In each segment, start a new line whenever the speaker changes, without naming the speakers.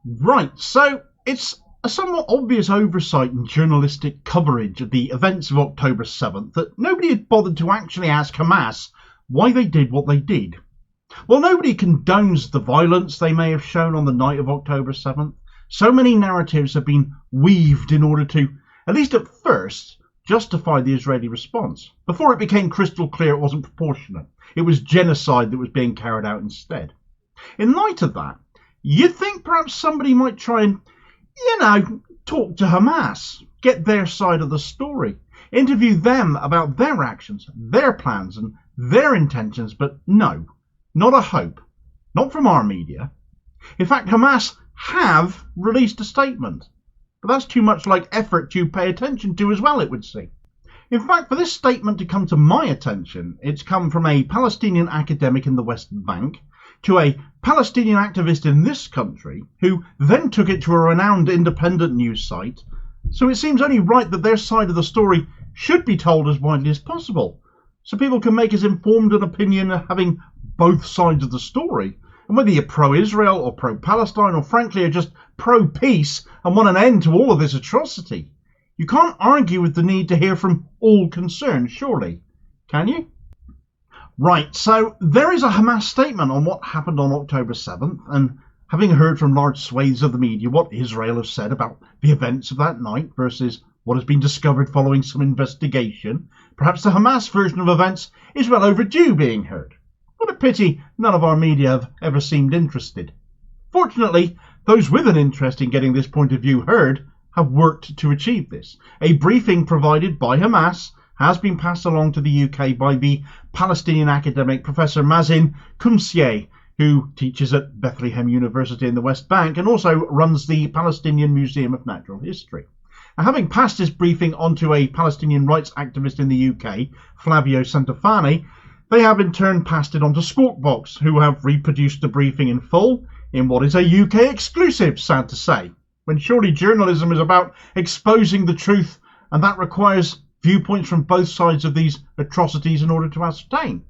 Right, so it's a somewhat obvious oversight in journalistic coverage of the events of October 7th that nobody had bothered to actually ask Hamas why they did what they did. While nobody condones the violence they may have shown on the night of October 7th, so many narratives have been weaved in order to, at least at first, justify the Israeli response, before it became crystal clear it wasn't proportionate. It was genocide that was being carried out instead. In light of that, you'd think perhaps somebody might try and, talk to Hamas, get their side of the story, interview them about their actions, their plans and their intentions, but no, not a hope. Not from our media. In fact, Hamas have released a statement, but that's too much like effort to pay attention to as well, it would seem. In fact, for this statement to come to my attention, it's come from a Palestinian academic in the West Bank, to a Palestinian activist in this country, who then took it to a renowned independent news site, so it seems only right that their side of the story should be told as widely as possible, so people can make as informed an opinion having both sides of the story, and whether you're pro-Israel or pro-Palestine or frankly are just pro-peace and want an end to all of this atrocity. You can't argue with the need to hear from all concerned, surely, can you? Right, so there is a Hamas statement on what happened on October 7th, and having heard from large swathes of the media what Israel has said about the events of that night versus what has been discovered following some investigation, perhaps the Hamas version of events is well overdue being heard. What a pity none of our media have ever seemed interested. Fortunately, those with an interest in getting this point of view heard have worked to achieve this. A briefing provided by Hamas has been passed along to the UK by the Palestinian academic Professor Mazin Kumsieh, who teaches at Bethlehem University in the West Bank and also runs the Palestinian Museum of Natural History. Now, having passed this briefing on to a Palestinian rights activist in the UK, Flavio Santofani, they have in turn passed it on to Squawkbox, who have reproduced the briefing in full in what is a UK exclusive, sad to say, when surely journalism is about exposing the truth, and that requires viewpoints from both sides of these atrocities in order to ascertain.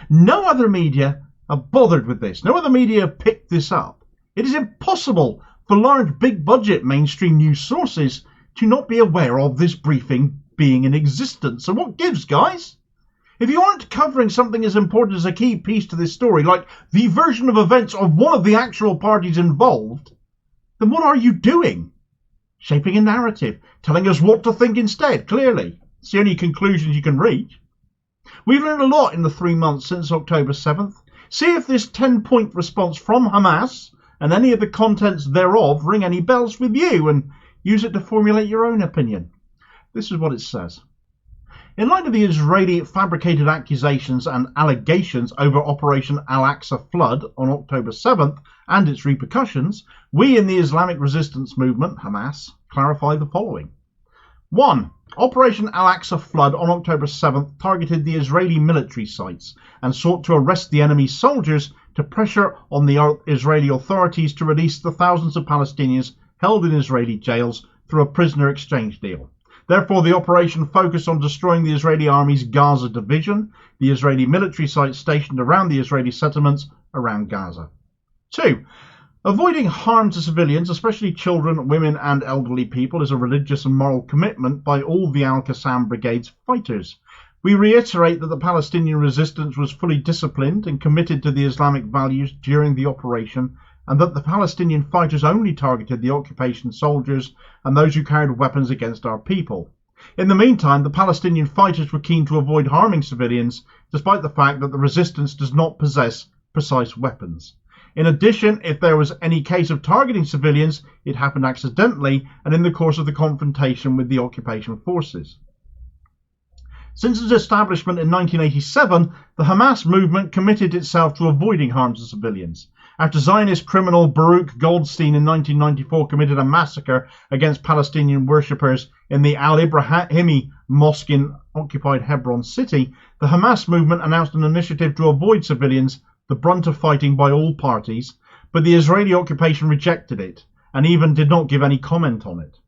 No other media are bothered with this. No other media have picked this up. It is impossible for large, big budget mainstream news sources to not be aware of this briefing being in existence. So what gives, guys? If you aren't covering something as important as a key piece to this story, like the version of events of one of the actual parties involved, then what are you doing? Shaping a narrative, telling us what to think instead, clearly. It's the only conclusions you can reach. We've learned a lot in the 3 months since October 7th. See if this 10-point response from Hamas and any of the contents thereof ring any bells with you, and use it to formulate your own opinion. This is what it says. In light of the Israeli fabricated accusations and allegations over Operation Al-Aqsa Flood on October 7th and its repercussions, we in the Islamic Resistance Movement, Hamas, clarify the following. 1. Operation Al-Aqsa Flood on October 7th targeted the Israeli military sites and sought to arrest the enemy soldiers to pressure on the Israeli authorities to release the thousands of Palestinians held in Israeli jails through a prisoner exchange deal. Therefore, the operation focused on destroying the Israeli army's Gaza division, the Israeli military sites stationed around the Israeli settlements around Gaza. 2. Avoiding harm to civilians, especially children, women and elderly people, is a religious and moral commitment by all the Al-Qassam Brigade's fighters. We reiterate that the Palestinian resistance was fully disciplined and committed to the Islamic values during the operation, and that the Palestinian fighters only targeted the occupation soldiers and those who carried weapons against our people. In the meantime, the Palestinian fighters were keen to avoid harming civilians, despite the fact that the resistance does not possess precise weapons. In addition, if there was any case of targeting civilians, it happened accidentally and in the course of the confrontation with the occupation forces. Since its establishment in 1987, the Hamas movement committed itself to avoiding harm to civilians. After Zionist criminal Baruch Goldstein in 1994 committed a massacre against Palestinian worshippers in the Al-Ibrahimi Mosque in occupied Hebron city, the Hamas movement announced an initiative to avoid civilians, the brunt of fighting by all parties, but the Israeli occupation rejected it and even did not give any comment on it.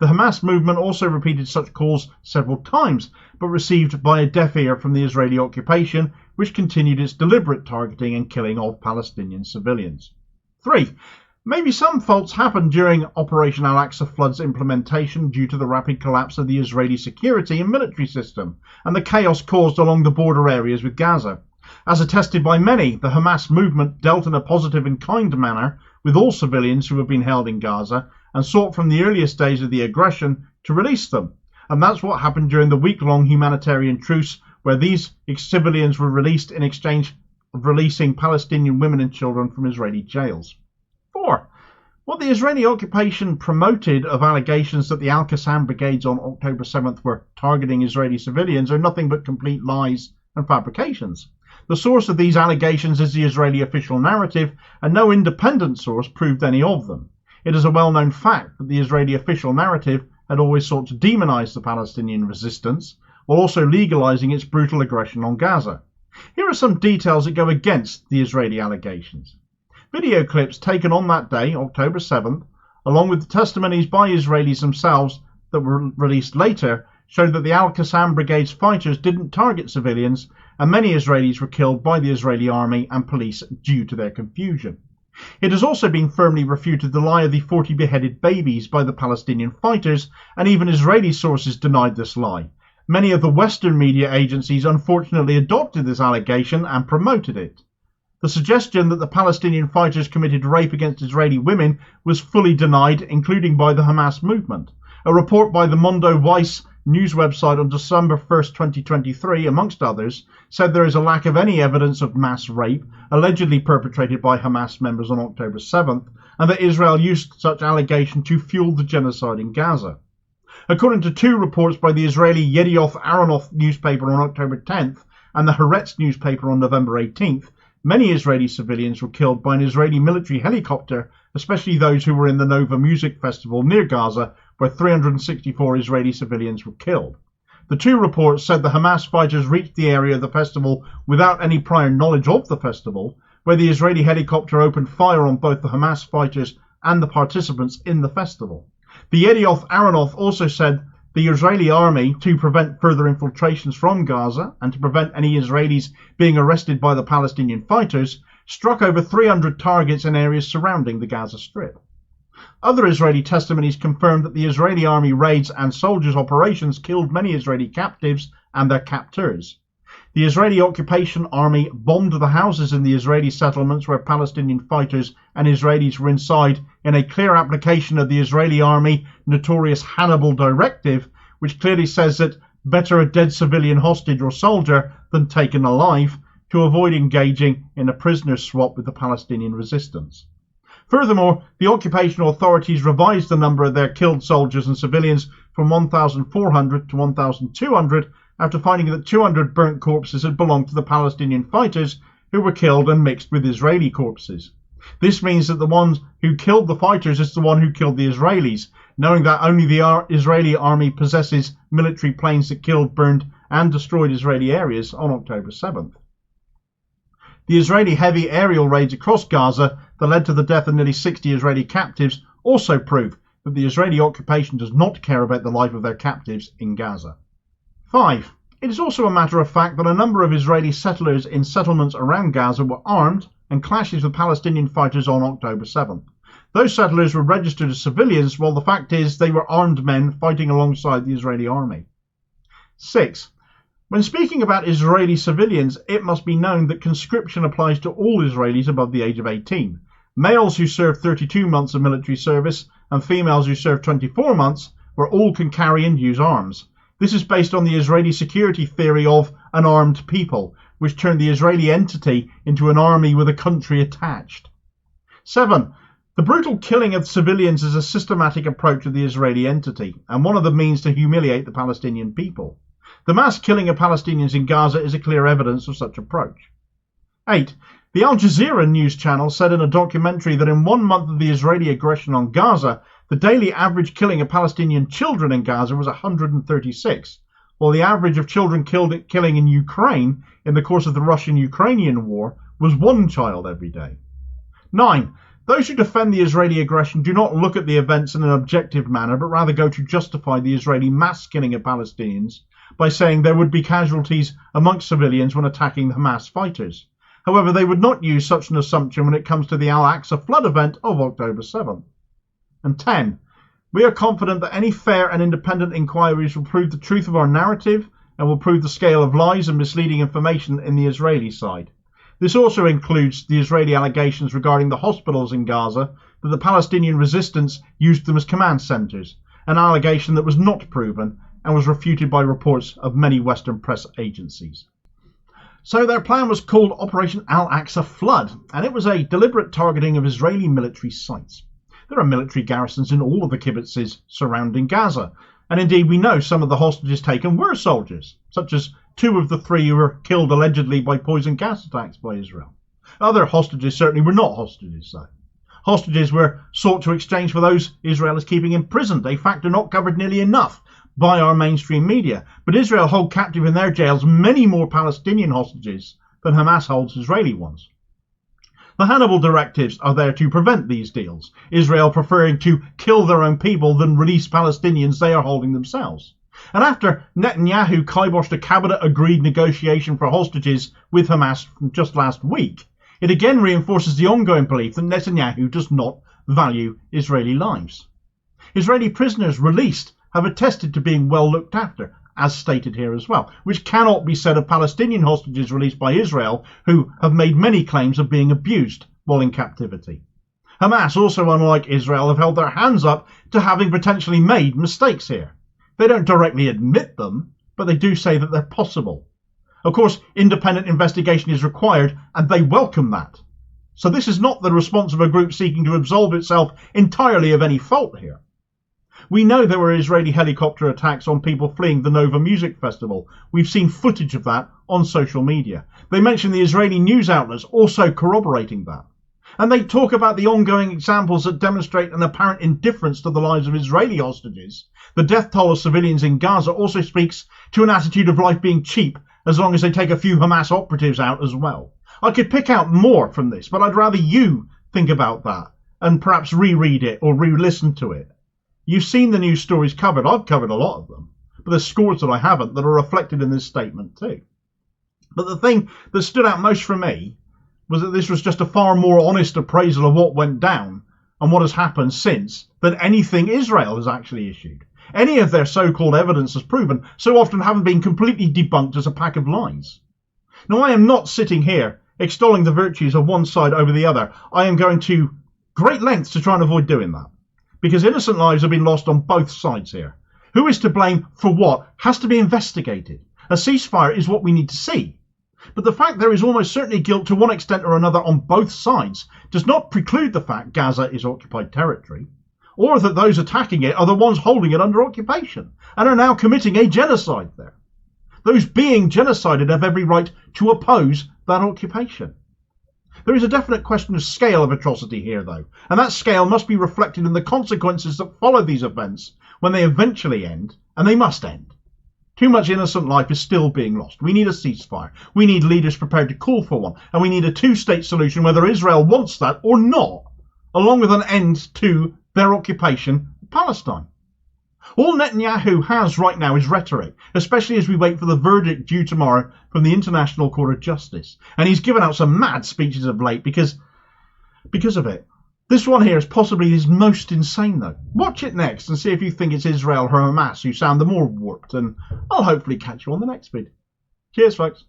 The Hamas movement also repeated such calls several times, but received by a deaf ear from the Israeli occupation, which continued its deliberate targeting and killing of Palestinian civilians. 3. Maybe some faults happened during Operation Al-Aqsa Flood's implementation due to the rapid collapse of the Israeli security and military system and the chaos caused along the border areas with Gaza. As attested by many, the Hamas movement dealt in a positive and kind manner with all civilians who have been held in Gaza and sought from the earliest days of the aggression to release them. And that's what happened during the week-long humanitarian truce where these civilians were released in exchange of releasing Palestinian women and children from Israeli jails. 4. What the Israeli occupation promoted of allegations that the Al-Qassam brigades on October 7th were targeting Israeli civilians are nothing but complete lies and fabrications. The source of these allegations is the Israeli official narrative, and no independent source proved any of them. It is a well-known fact that the Israeli official narrative had always sought to demonize the Palestinian resistance, while also legalizing its brutal aggression on Gaza. Here are some details that go against the Israeli allegations. Video clips taken on that day, October 7th, along with the testimonies by Israelis themselves that were released later, showed that the Al-Qassam Brigade's fighters didn't target civilians, and many Israelis were killed by the Israeli army and police due to their confusion. It has also been firmly refuted the lie of the 40 beheaded babies by the Palestinian fighters, and even Israeli sources denied this lie. Many of the Western media agencies unfortunately adopted this allegation and promoted it. The suggestion that the Palestinian fighters committed rape against Israeli women was fully denied, including by the Hamas movement. A report by the Mondo Weiss news website on December 1st, 2023, amongst others, said there is a lack of any evidence of mass rape allegedly perpetrated by Hamas members on October 7th, and that Israel used such allegation to fuel the genocide in Gaza. According to two reports by the Israeli Yedioth Aharonoth newspaper on October 10th and the Haaretz newspaper on November 18th, many Israeli civilians were killed by an Israeli military helicopter, especially those who were in the Nova Music Festival near Gaza, where 364 Israeli civilians were killed. The two reports said the Hamas fighters reached the area of the festival without any prior knowledge of the festival, where the Israeli helicopter opened fire on both the Hamas fighters and the participants in the festival. The Yedioth Aharonoth also said the Israeli army, to prevent further infiltrations from Gaza and to prevent any Israelis being arrested by the Palestinian fighters, struck over 300 targets in areas surrounding the Gaza Strip. Other Israeli testimonies confirmed that the Israeli army raids and soldiers' operations killed many Israeli captives and their captors. The Israeli occupation army bombed the houses in the Israeli settlements where Palestinian fighters and Israelis were inside in a clear application of the Israeli army notorious Hannibal directive, which clearly says that better a dead civilian hostage or soldier than taken alive, to avoid engaging in a prisoner swap with the Palestinian resistance. Furthermore, the occupation authorities revised the number of their killed soldiers and civilians from 1,400 to 1,200 after finding that 200 burnt corpses had belonged to the Palestinian fighters who were killed and mixed with Israeli corpses. This means that the one who killed the fighters is the one who killed the Israelis, knowing that only the Israeli army possesses military planes that killed, burned and destroyed Israeli areas on October 7th. The Israeli heavy aerial raids across Gaza that led to the death of nearly 60 Israeli captives also prove that the Israeli occupation does not care about the life of their captives in Gaza. 5. It is also a matter of fact that a number of Israeli settlers in settlements around Gaza were armed and clashes with Palestinian fighters on October 7th. Those settlers were registered as civilians, while the fact is they were armed men fighting alongside the Israeli army. 6. When speaking about Israeli civilians, it must be known that conscription applies to all Israelis above the age of 18. Males who serve 32 months of military service and females who serve 24 months, where all can carry and use arms. This is based on the Israeli security theory of an armed people, which turned the Israeli entity into an army with a country attached. 7. The brutal killing of civilians is a systematic approach of the Israeli entity, and one of the means to humiliate the Palestinian people. The mass killing of Palestinians in Gaza is a clear evidence of such approach. 8. The Al Jazeera news channel said in a documentary that in 1 month of the Israeli aggression on Gaza, the daily average killing of Palestinian children in Gaza was 136, while the average of children killing in Ukraine in the course of the Russian-Ukrainian war was 1 child every day. 9. Those who defend the Israeli aggression do not look at the events in an objective manner, but rather go to justify the Israeli mass killing of Palestinians by saying there would be casualties amongst civilians when attacking the Hamas fighters. However, they would not use such an assumption when it comes to the Al-Aqsa flood event of October 7th. And 10. We are confident that any fair and independent inquiries will prove the truth of our narrative and will prove the scale of lies and misleading information in the Israeli side. This also includes the Israeli allegations regarding the hospitals in Gaza that the Palestinian resistance used them as command centres, an allegation that was not proven and was refuted by reports of many Western press agencies. So their plan was called Operation Al-Aqsa Flood, and it was a deliberate targeting of Israeli military sites. There are military garrisons in all of the kibbutzes surrounding Gaza, and indeed we know some of the hostages taken were soldiers, such as 2 of the 3 who were killed allegedly by poison gas attacks by Israel. Other hostages certainly were not hostages, though. Hostages were sought to exchange for those Israel is keeping imprisoned, a factor not covered nearly enough by our mainstream media. But Israel hold captive in their jails many more Palestinian hostages than Hamas holds Israeli ones. The Hannibal directives are there to prevent these deals, Israel preferring to kill their own people than release Palestinians they are holding themselves. And after Netanyahu kiboshed a cabinet-agreed negotiation for hostages with Hamas just last week, it again reinforces the ongoing belief that Netanyahu does not value Israeli lives. Israeli prisoners released have attested to being well looked after, as stated here as well, which cannot be said of Palestinian hostages released by Israel, who have made many claims of being abused while in captivity. Hamas also, unlike Israel, have held their hands up to having potentially made mistakes here. They don't directly admit them, but they do say that they're possible. Of course, independent investigation is required, and they welcome that. So this is not the response of a group seeking to absolve itself entirely of any fault here. We know there were Israeli helicopter attacks on people fleeing the Nova Music Festival. We've seen footage of that on social media. They mention the Israeli news outlets also corroborating that. And they talk about the ongoing examples that demonstrate an apparent indifference to the lives of Israeli hostages. The death toll of civilians in Gaza also speaks to an attitude of life being cheap, as long as they take a few Hamas operatives out as well. I could pick out more from this, but I'd rather you think about that and perhaps reread it or re-listen to it. You've seen the news stories covered. I've covered a lot of them, but there's scores that I haven't that are reflected in this statement too. But the thing that stood out most for me was that this was just a far more honest appraisal of what went down and what has happened since than anything Israel has actually issued. Any of their so-called evidence has proven so often haven't been completely debunked as a pack of lies. Now, I am not sitting here extolling the virtues of one side over the other. I am going to great lengths to try and avoid doing that, because innocent lives have been lost on both sides here. Who is to blame for what has to be investigated. A ceasefire is what we need to see. But the fact there is almost certainly guilt to one extent or another on both sides does not preclude the fact Gaza is occupied territory, or that those attacking it are the ones holding it under occupation and are now committing a genocide there. Those being genocided have every right to oppose that occupation. There is a definite question of scale of atrocity here, though, and that scale must be reflected in the consequences that follow these events when they eventually end, and they must end. Too much innocent life is still being lost. We need a ceasefire. We need leaders prepared to call for one, and we need a two-state solution whether Israel wants that or not, along with an end to their occupation of Palestine. All Netanyahu has right now is rhetoric, especially as we wait for the verdict due tomorrow from the International Court of Justice. And he's given out some mad speeches of late because of it. This one here is possibly his most insane, though. Watch it next and see if you think it's Israel or Hamas who sound the more warped, and I'll hopefully catch you on the next vid. Cheers, folks.